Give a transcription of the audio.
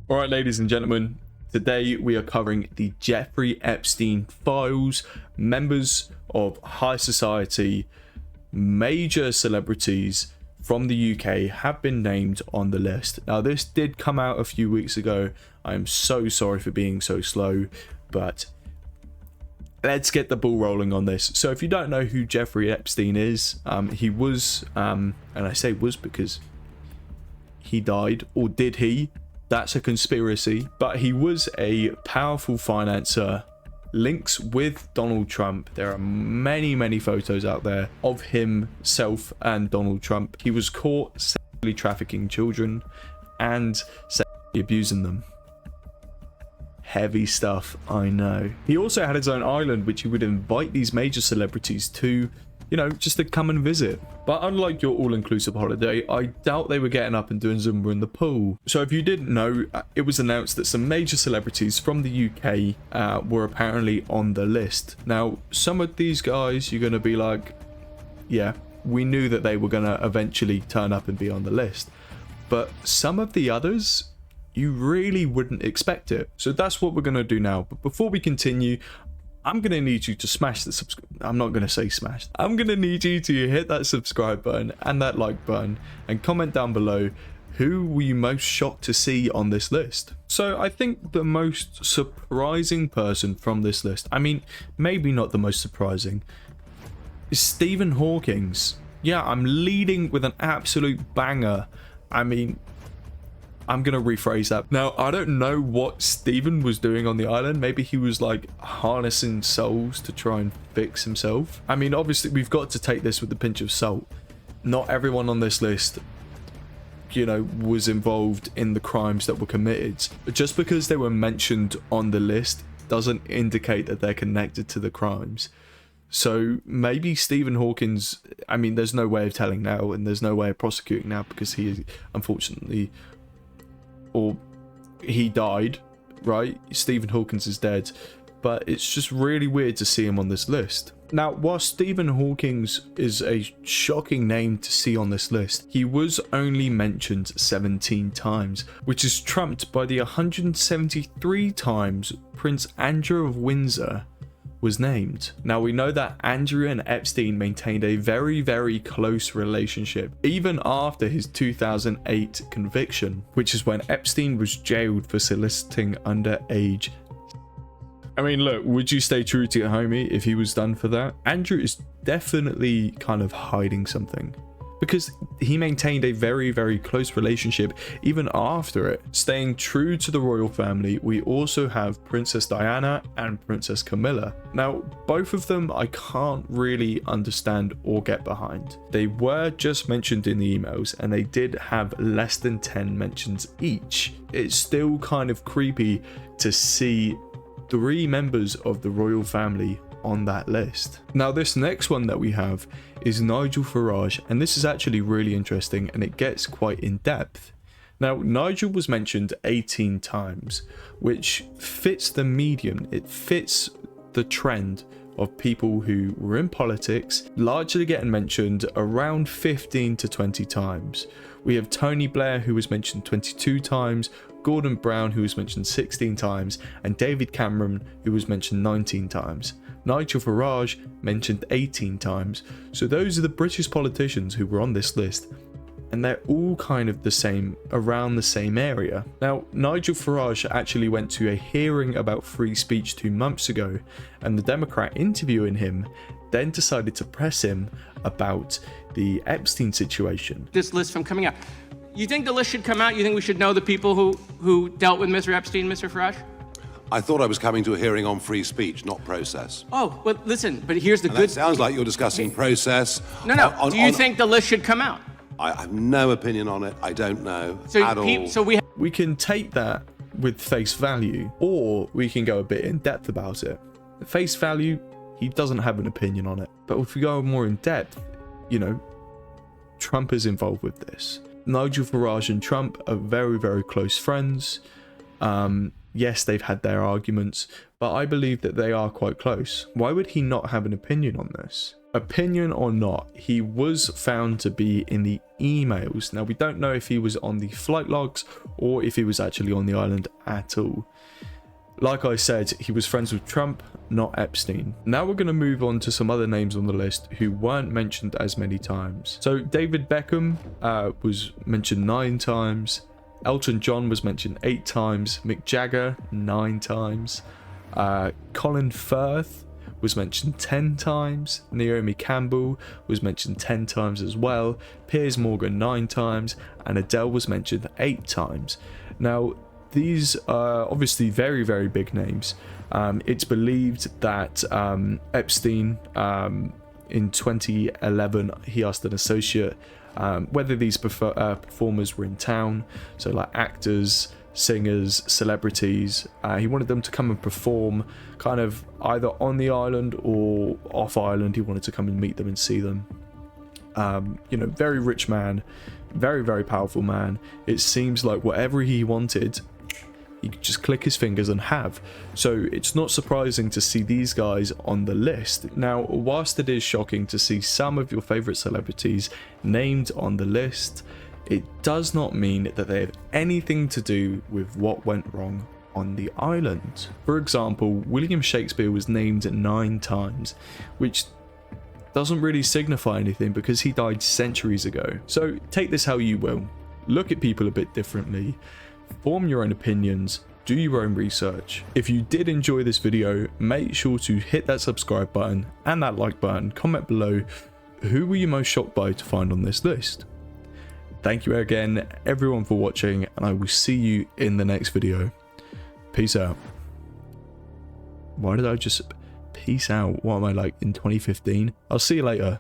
All right, ladies and gentlemen, today we are covering the Jeffrey Epstein files. Members of high society, major celebrities from the UK have been named on the list. Now, this did come out a few weeks ago. I am so sorry for being so slow, but let's get the ball rolling on this. So if you don't know who Jeffrey Epstein is, he was, and I say was because he died, or did he? That's a conspiracy, but he was a powerful financer, links with Donald Trump. There are many photos out there of himself and Donald Trump. He was caught sexually trafficking children and sexually abusing them. Heavy stuff, I know. He also had his own island, which he would invite these major celebrities to, you know, just to come and visit. But unlike your all-inclusive holiday, I doubt they were getting up and doing Zumba in the pool. So if you didn't know, it was announced that some major celebrities from the UK were apparently on the list. Now, some of these guys, you're going to be like, yeah, we knew that they were going to eventually turn up and be on the list. But some of the others, you really wouldn't expect it. So that's what we're going to do now. But before we continue, I'm going to need you to smash the subscribe. I'm not going to say smash. I'm going to need you to hit that subscribe button and that like button and comment down below who were you most shocked to see on this list. So I think the most surprising person from this list, I mean, maybe not the most surprising, is Stephen Hawking's. Yeah, I'm leading with an absolute banger. I mean, I'm going to rephrase that. Now, I don't know what Stephen was doing on the island. Maybe he was like harnessing souls to try and fix himself. I mean, obviously, we've got to take this with a pinch of salt. Not everyone on this list, you know, was involved in the crimes that were committed. But just because they were mentioned on the list doesn't indicate that they're connected to the crimes. So maybe Stephen Hawking's, I mean, there's no way of telling now, and there's no way of prosecuting now because he unfortunately, or he died, right? Stephen Hawkins is dead, but it's just really weird to see him on this list. Now, while Stephen Hawkins is a shocking name to see on this list, he was only mentioned 17 times, which is trumped by the 173 times Prince Andrew of Windsor was named. Now, we know that Andrew and Epstein maintained a very close relationship even after his 2008 conviction, which is when Epstein was jailed for soliciting underage. I mean, look, would you stay true to your homie if he was done for that? Andrew is definitely kind of hiding something, because he maintained a very close relationship even after it. Staying true to the royal family, we also have Princess Diana and Princess Camilla. Now, both of them I can't really understand or get behind. They were just mentioned in the emails and they did have less than 10 mentions each. It's still kind of creepy to see 3 members of the royal family on that list. Now, this next one that we have is Nigel Farage, and this is actually really interesting and it gets quite in depth. Now, Nigel was mentioned 18 times, which fits the medium. It fits the trend of people who were in politics largely getting mentioned around 15 to 20 times. We have Tony Blair, who was mentioned 22 times, Gordon Brown, who was mentioned 16 times, and David Cameron, who was mentioned 19 times. Nigel Farage mentioned 18 times. So those are the British politicians who were on this list, and they're all kind of the same, around the same area. Now, Nigel Farage actually went to a hearing about free speech 2 months ago, and the Democrat interviewing him then decided to press him about the Epstein situation. This list from coming out. You think the list should come out? You think we should know the people who dealt with Mr. Epstein, Mr. Farage? I thought I was coming to a hearing on free speech, not process. Oh, well, listen, but here's the And good... that sounds like you're discussing process. No. Do you think the list should come out? I have no opinion on it. I don't know at all. So we can take that with face value, or we can go a bit in depth about it. At face value, he doesn't have an opinion on it. But if we go more in depth, you know, Trump is involved with this. Nigel Farage and Trump are very close friends. Yes, they've had their arguments, but I believe that they are quite close. Why would he not have an opinion on this? opinion or not, he was found to be in the emails. Now, we don't know if he was on the flight logs or if he was actually on the island at all. Like I said, he was friends with Trump, not Epstein. Now we're going to move on to some other names on the list who weren't mentioned as many times. So David Beckham was mentioned 9 times. Elton John was mentioned 8 times. Mick Jagger 9 times. Colin Firth was mentioned 10 times. Naomi Campbell was mentioned 10 times as well. Piers Morgan 9 times. And Adele was mentioned 8 times. Now, these are obviously very, very big names. It's believed that Epstein, in 2011, he asked an associate whether these performers were in town. So like actors, singers, celebrities. He wanted them to come and perform kind of either on the island or off island. He wanted to come and meet them and see them. You know, very rich man, very, very powerful man. It seems like whatever he wanted, he could just click his fingers and have. So it's not surprising to see these guys on the list. Now, whilst it is shocking to see some of your favorite celebrities named on the list, it does not mean that they have anything to do with what went wrong on the island. For example, William Shakespeare was named 9 times, which doesn't really signify anything because he died centuries ago. So take this how you will. Look at people a bit differently. Form your own opinions, do your own research. If you did enjoy this video, make sure to hit that subscribe button and that like button. Comment below, who were you most shocked by to find on this list? Thank you again everyone for watching, and I will see you in the next video. Peace out. Why did I just peace out? What am I, like in 2015? I'll see you later.